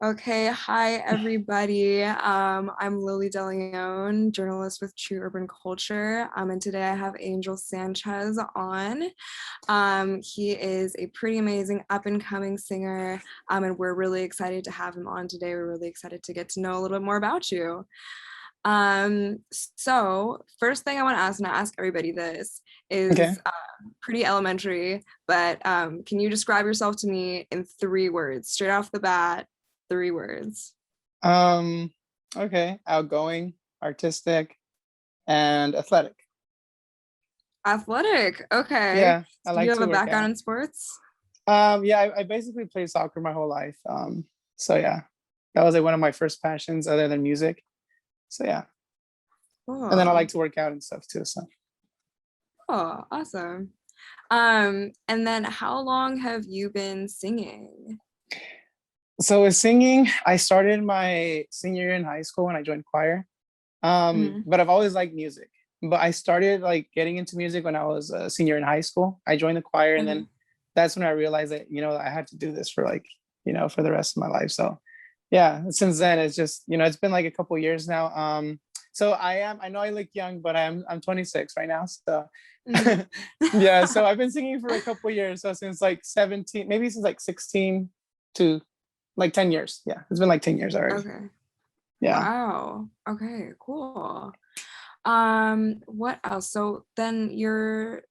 Okay, hi everybody. I'm Lily DeLeon, journalist with True Urban Culture. And today I have Angel Sanchez on. He is a pretty amazing up and coming singer, and we're really excited to have him on today. We're really excited to get to know a little bit more about you. So first thing I want to ask, and I ask everybody this, Okay. is pretty elementary, but can you describe yourself to me in 3 words, straight off the bat? 3 words. Um, okay. Outgoing, artistic, and athletic. Athletic. Okay. Yeah, I Do you like have to a work background out. in sports? Yeah, I basically played soccer my whole life. So yeah, that was like one of my first passions other than music. So yeah. And then I like Cool. to work out and stuff too. So Oh, awesome. And then how long have you been singing? with singing, I started my senior year in high school when I joined choir. Mhm. But I've always liked music. But I started like getting into music when I was a senior in high school. I joined the choir, and then Mhm. that's when I realized that I had to do this for like for the rest of my life. So yeah, since then it's just it's been like a couple years now. So I know I look young, but I'm 26 right now. So Mhm. yeah, so I've been singing for a couple years. So since like 17, maybe since like 16 to like 10 years. Yeah, it's been like 10 years already. Okay. Yeah. Wow. Okay, cool. What else? So then your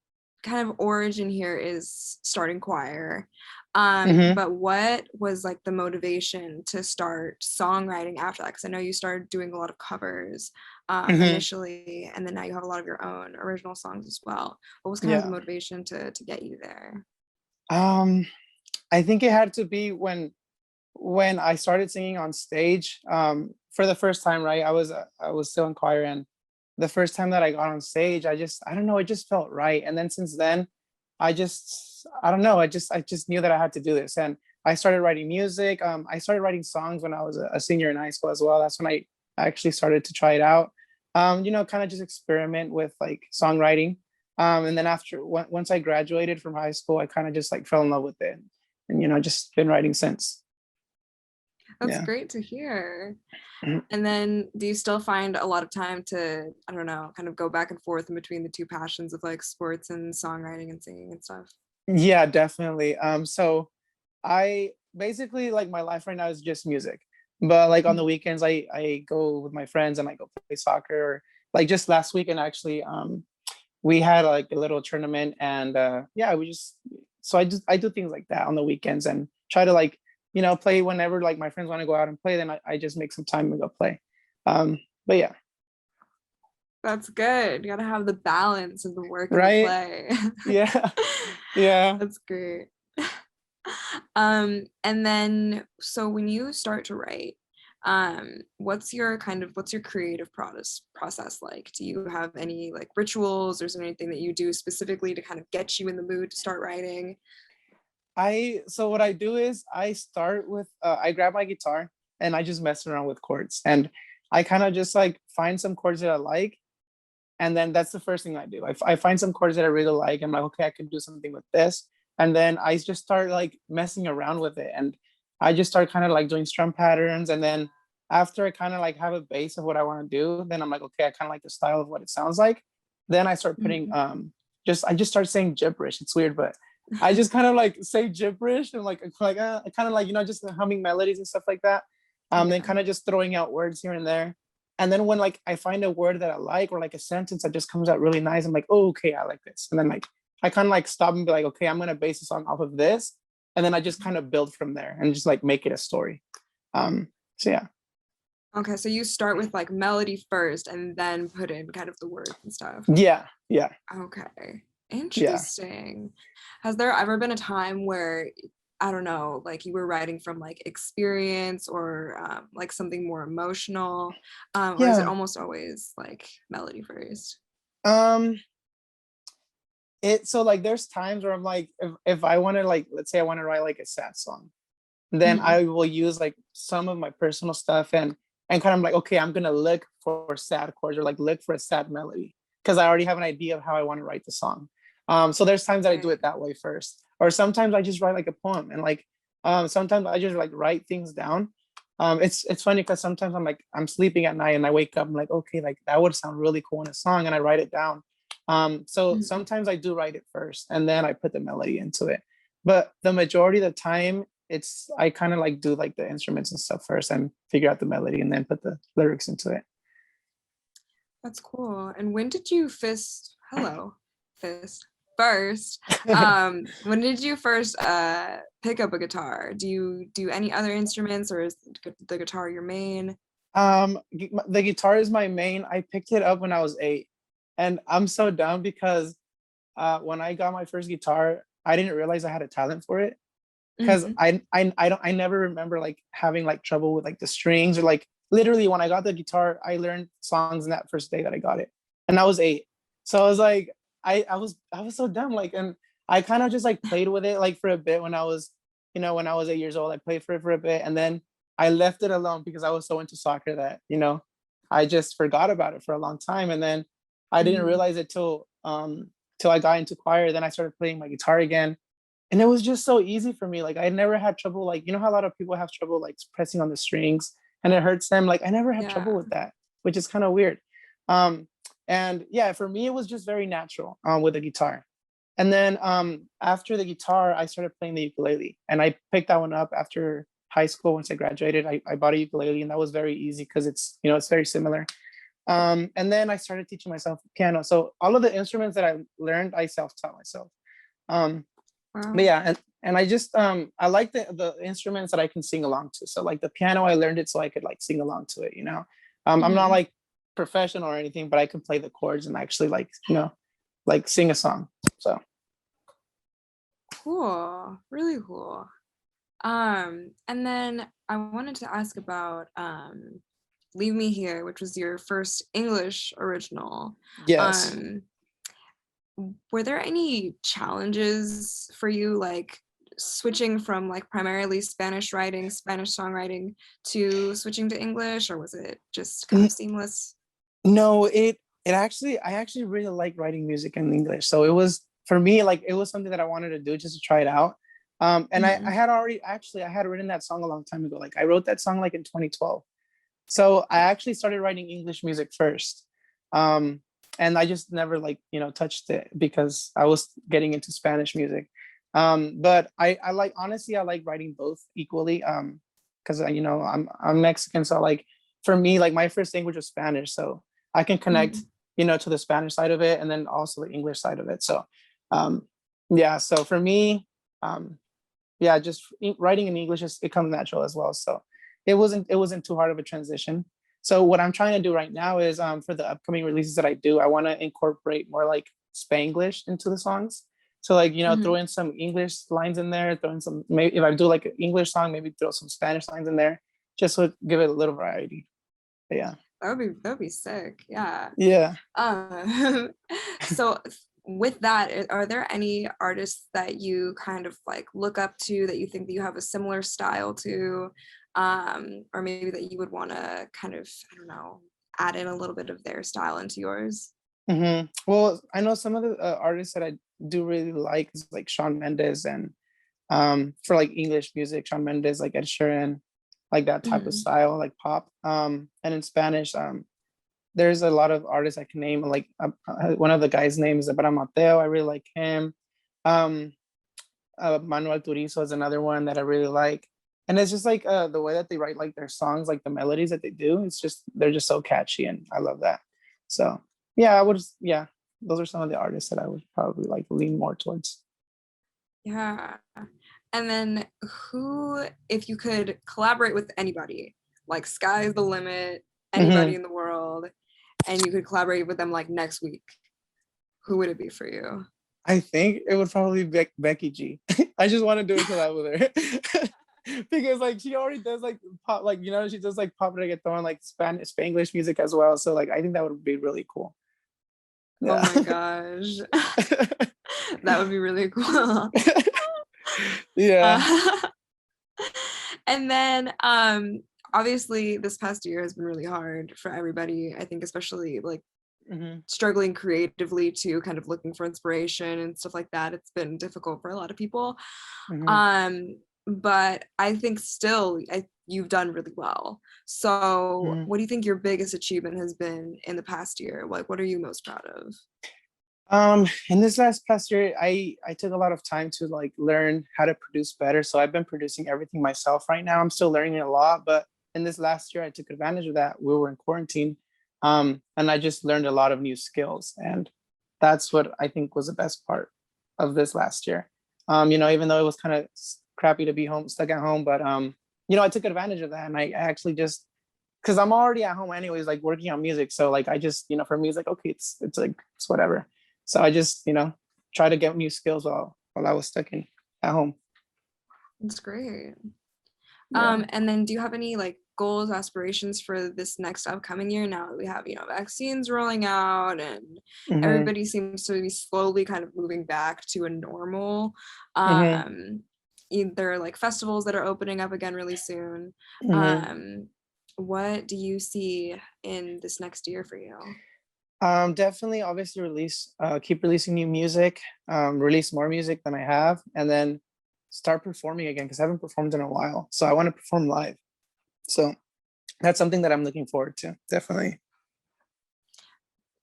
kind of origin here is starting choir. Hmm. But what was like the motivation to start songwriting after that? Because I know you started doing a lot of covers Hmm. initially, and then now you have a lot of your own original songs as well. What was kind of the Yeah. motivation to get you there? Um, I think it had to be when I started singing on stage for the first time. Right, I was still in choir, and the first time that I got on stage, I don't know, it just felt right. And then since then, I don't know, I just knew that I had to do this, and I started writing music. I started writing songs when I was a senior in high school as well. That's when I actually started to try it out. Kind of just experiment with like songwriting. And then once I graduated from high school, I kind of just like fell in love with it, and just been writing since. That's Yeah. great to hear. And then do you still find a lot of time to, I don't know, kind of go back and forth in between the two passions of like sports and songwriting and singing and stuff? Yeah, definitely. So I basically, like, my life right now is just music. But like on the Mhm. weekends, I go with my friends and I go play soccer. Or like just last weekend actually, we had like a little tournament, and yeah, I do things like that on the weekends and try to like play whenever like my friends want to go out and play. Then I just make some time and go play. But yeah. That's good. You gotta have the balance of the work and the Right. play. Yeah. Yeah. That's great. And then so when you start to write, what's your creative process like? Do you have any like rituals, or is there anything that you do specifically to kind of get you in the mood to start writing? So what I do is I start with I grab my guitar and I just mess around with chords, and I kind of just like find some chords that I like, and then that's the first thing I do. I find some chords that I really like. I'm like, okay, I can do something with this, and then I just start like messing around with it, and I just start kind of like doing strum patterns, and then after I kind of like have a base of what I want to do, then I'm like, okay, I kind of like the style of what it sounds like. Then I start putting Mhm. just I just start saying gibberish. It's weird, but I just kind of like say gibberish and like kind of like just humming melodies and stuff like that. Then Yeah. kind of just throwing out words here and there. And then when like I find a word that I like, or like a sentence that just comes out really nice, I'm like, oh, okay, I like this. And then like I kind of like stop and be like, okay, I'm gonna base the song off of this. And then I just kind of build from there and just like make it a story. So yeah. Okay, so you start with like melody first and then put in kind of the words and stuff. Yeah, yeah, Okay, yeah. interesting. Has there ever been a time where, I don't know, like you were writing from like experience or like something more emotional, or is it Yeah. almost always like melody first? Um it so like there's times where I'm like, if I want to, like, let's say I want to write like a sad song, then Mhm. I will use like some of my personal stuff, and kind of like, okay, I'm gonna look for sad chords, or like look for a sad melody, because I already have an idea of how I want to write the song. So there's times that I do Right. it that way first, or sometimes I just write like a poem, and like sometimes I just like write things down, It's funny because sometimes I'm sleeping at night and I wake up, I'm like, okay, like that would sound really cool in a song, and I write it down. So Mhm. sometimes I do write it first and then I put the melody into it. But the majority of the time, it's I kind of like do like the instruments and stuff first and figure out the melody and then put the lyrics into it. That's cool. And when did you fist first? When did you first pick up a guitar? Do you do any other instruments, or is the guitar your main? The guitar is my main. I picked it up when I was 8, and I'm so dumb because when I got my first guitar, I didn't realize I had a talent for it because Mhm. I never remember like having like trouble with like the strings or like literally when I got the guitar, I learned songs in that first day that I got it, and I was 8. So I was like, I was so dumb like, and I kind of just like played with it like for a bit when I was, when I was 8 years old. I played for it for a bit, and then I left it alone because I was so into soccer that I just forgot about it for a long time, and then I didn't Mhm. realize it till I got into choir. Then I started playing my guitar again, and it was just so easy for me. Like I never had trouble, like how a lot of people have trouble like pressing on the strings and it hurts them. Like I never had Yeah. trouble with that, which is kind of weird. um and yeah, for me it was just very natural with the guitar. And then after the guitar I started playing the ukulele, and I picked that one up after high school. Once I graduated, I bought a ukulele, and that was very easy because it's very similar. And then I started teaching myself piano. So all of the instruments that I learned, I self-taught myself. um but Wow. yeah, and I just I like the instruments that I can sing along to. So like the piano, I learned it so I could like sing along to it. I'm not Mhm. like professional or anything, but I can play the chords and actually like like sing a song. So Cool. Really cool. And then I wanted to ask about Leave Me Here, which was your first English original. yes. Um, were there any challenges for you, like switching from like primarily Spanish writing, Spanish songwriting to switching to English, or was it just kind of seamless? No, it actually, I actually really like writing music in English. So it was for me like it was something that I wanted to do just to try it out. And I Mhm. had already actually I had written that song a long time ago. Like I wrote that song like in 2012. So I actually started writing English music first. And I just never like, touched it because I was getting into Spanish music. But I like, honestly, I like writing both equally. Because I'm Mexican, so like for me, like my first language was Spanish, so I can connect, Mhm. to the Spanish side of it and then also the English side of it. So um, yeah, so for me, um, yeah, just writing in English it comes natural as well. So it wasn't too hard of a transition. So what I'm trying to do right now is for the upcoming releases that I do, I want to incorporate more like Spanglish into the songs. So like throw Mhm. in some English lines in there, throw in some, maybe if I do like an English song, maybe throw some Spanish lines in there, just to give it a little variety. But yeah. That would be sick. Yeah. Yeah. Um, so with that, are there any artists that you kind of like look up to that you think that you have a similar style to, or maybe that you would want to kind of, I don't know, add in a little bit of their style into yours? Well, I know some of the artists that I do really like is like Shawn Mendes, and for like English music, Shawn Mendes, like Ed Sheeran, like that type of Mhm. style, like pop. And in Spanish, there's a lot of artists I can name. Like one of the guys' names is Abraham Mateo. I really like him. Um, Manuel Turizo is another one that I really like. And it's just like the way that they write like their songs, like the melodies that they do. It's just they're just so catchy, and I love that. So yeah, yeah, those are some of the artists that I would probably like lean more towards. Yeah. And then who, if you could collaborate with anybody, like sky's the limit, anybody Hmm. in the world, and you could collaborate with them like next week, who would it be for you? I think it would probably be Becky G. I just want to do a collab with her. Because like she already does like pop, like she does like pop reggaeton, like Spanish Spanglish music as well. So like I think that would be really cool. Oh Yeah. my gosh. That would be really cool. Yeah. Uh, and then obviously this past year has been really hard for everybody. I think especially like Hmm. struggling creatively to kind of looking for inspiration and stuff like that. It's been difficult for a lot of people. Hmm. Um, but I think still you've done really well. So Mhm. what do you think your biggest achievement has been in the past year? Like, what are you most proud of? In this last past year, I took a lot of time to like learn how to produce better. So I've been producing everything myself right now. I'm still learning a lot, but in this last year, I took advantage of that. We were in quarantine, and I just learned a lot of new skills, and that's what I think was the best part of this last year. Even though it was kind of crappy to be home, stuck at home, but I took advantage of that, and I actually just because I'm already at home anyways, like working on music. So like I just, for me, it's like okay, it's like it's whatever. So I just, try to get new skills while I was stuck at home. That's great. Yeah. And then do you have any like goals, aspirations for this next upcoming year now that we have, vaccines rolling out and Hmm. everybody seems to be slowly kind of moving back to a normal? Hmm. Um, Either like festivals that are opening up again really soon. Hmm. Um, what do you see in this next year for you? Definitely, obviously, keep releasing new music, release more music than I have, and then start performing again because I haven't performed in a while. So I want to perform live. So that's something that I'm looking forward to. Definitely.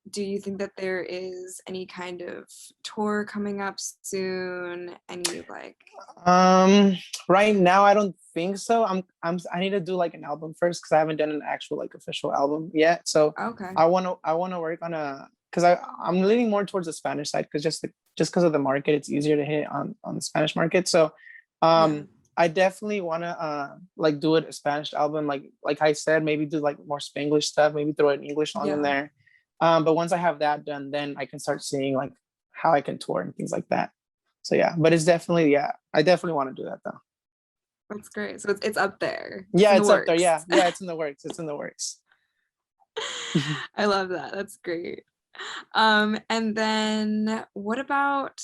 Do you think that there is any kind of tour coming up soon? Any like, Um, right now I don't think so. I need to do like an album first because I haven't done an actual like official album yet. So okay, I wanna work on a because I'm leaning more towards the Spanish side because just because of the market, it's easier to hit on the Spanish market. So yeah, I definitely wanna like do a Spanish album, like I said, maybe do like more Spanglish stuff, maybe throw an English song in yeah, there. But once I have that done, then I can start seeing like how I can tour and things like that. So yeah, but it's definitely, yeah, I definitely want to do that though. that's great. So it's up there. It's Yeah, in the it's up there. works. Yeah, yeah, it's in the works. It's in the works. I love that. That's great. And then what about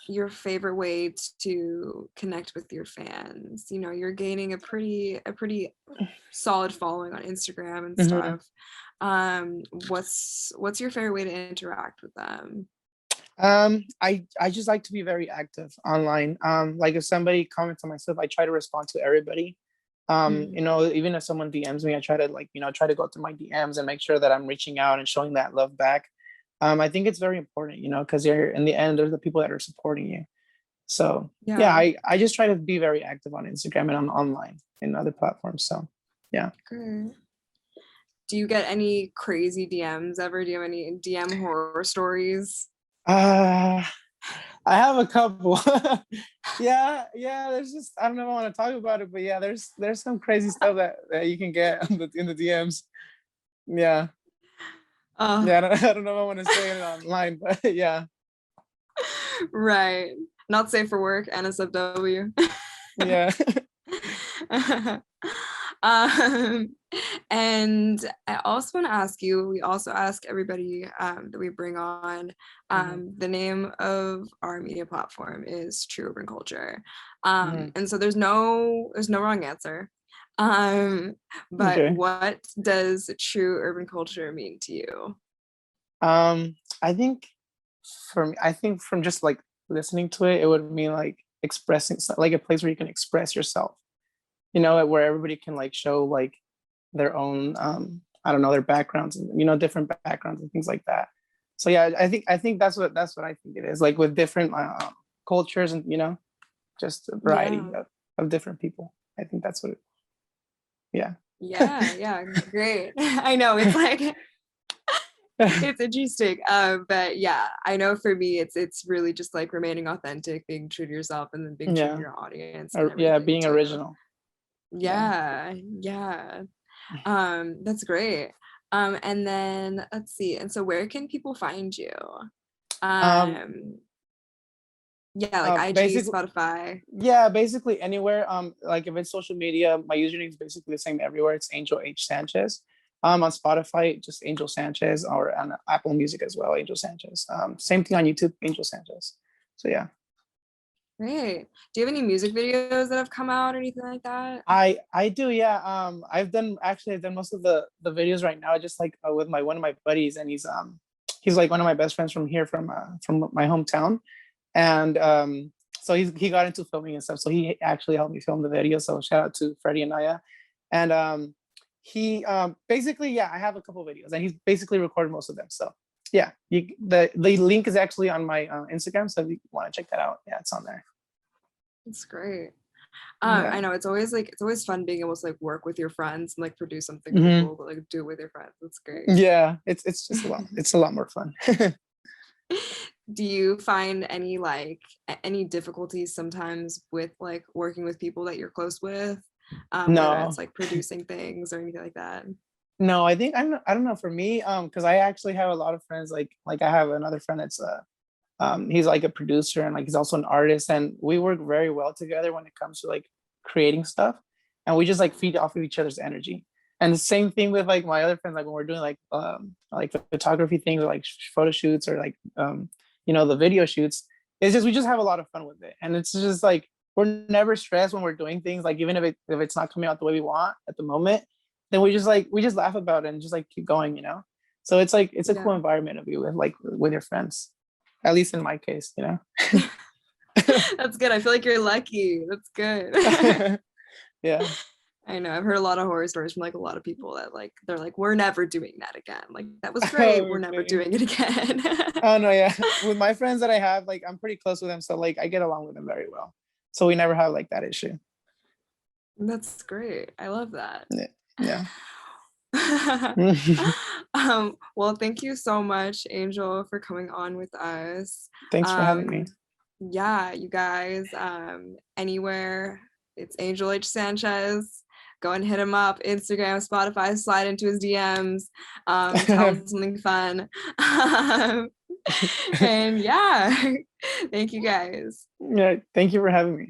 your favorite way to connect with your fans? You're gaining a pretty solid following on Instagram and Hmm. stuff. What's your favorite way to interact with them? I just like to be very active online. Like if somebody comments on my stuff, I try to respond to everybody. Mhm. Even if someone DMs me, I try to like, try to go through my DMs and make sure that I'm reaching out and showing that love back. I think it's very important, because you're in the end, there's the people that are supporting you. So yeah, Yeah, I just try to be very active on Instagram and on online and other platforms. So yeah. great. Do you get any crazy DMs ever? Do you have any DM horror stories? Uh I have a couple. Yeah, yeah. There's just I don't know if I want to talk about it, but yeah, there's some crazy stuff that you can get in the DMs. Yeah, Uh, yeah. I don't know if I want to say it online, but yeah, right. Not safe for work, NSFW. yeah. um, and I also want to ask you, we also ask everybody that we bring on, Hmm. the name of our media platform is True Urban Culture. Hmm. And so there's no wrong answer. Um, but Okay. what does true urban culture mean to you? I think I think from just like listening to it, it would mean like expressing, like a place where you can express yourself. Where everybody can like show like their own I don't know, their backgrounds and different backgrounds and things like that. So yeah, I think that's what I think it is, like with different cultures and just a variety Yeah. of different people. I think that's what it, yeah. Yeah, great. I know it's like it's interesting. But yeah, I know for me it's really just like remaining authentic, being true to yourself, and then being true to Yeah. your audience and Yeah, everything being too. original. Yeah. Yeah. That's great. And then let's see. And so where can people find you? um Um, yeah, like IG, Basically, Spotify. yeah, basically anywhere. Like if it's social media, my username is basically the same everywhere. It's Angel H Sanchez. On Spotify, just Angel Sanchez, or on Apple Music as well, Angel Sanchez. Same thing on YouTube, Angel Sanchez. So yeah, Great. Do you have any music videos that have come out or anything like that? I do. Yeah. I've done most of the videos right now, just like with my one of my buddies, and he's like one of my best friends from here, from my hometown, and so he got into filming and stuff. So he actually helped me film the video. So shout out to Freddie and Naya. And he basically, yeah, I have a couple videos, and he's basically recorded most of them. So yeah, the link is actually on my Instagram, so if you want to check that out, yeah, it's on there. It's great. Yeah. I know it's always fun being able to like work with your friends and like produce something really Mhm. cool, but like do it with your friends. It's great. Yeah, it's just a lot more fun. Do you find any difficulties sometimes with like working with people that you're close with, whether it's No, like producing things or anything like that? no, I think I don't know, for me, because I actually have a lot of friends, like I have another friend that's he's like a producer, and like he's also an artist, and we work very well together when it comes to like creating stuff, and we just like feed off of each other's energy. And the same thing with like my other friends, like when we're doing like photography things, or like photo shoots, or like the video shoots. It's just, we just have a lot of fun with it, and it's just like we're never stressed when we're doing things. Like even if it's not coming out the way we want at the moment, then we just laugh about it and just like keep going. So it's like it's a Yeah. cool environment to be with, like with your friends, at least in my case. That's good. I feel like you're lucky. That's good. Yeah. I know. I've heard a lot of horror stories from like a lot of people that like they're like, we're never doing that again. Like that was great. We're never Okay. doing it again. Oh no, yeah. With my friends that I have, like I'm pretty close with them, so like I get along with them very well. So we never have like that issue. That's great. I love that. Yeah. Yeah. Well, thank you so much, Angel, for coming on with us. Thanks for having me. Um, yeah, you guys, anywhere, it's Angel H. Sanchez. Go and hit him up, Instagram, Spotify, slide into his DMs, tell him something fun. And yeah, thank you guys. Yeah, thank you for having me.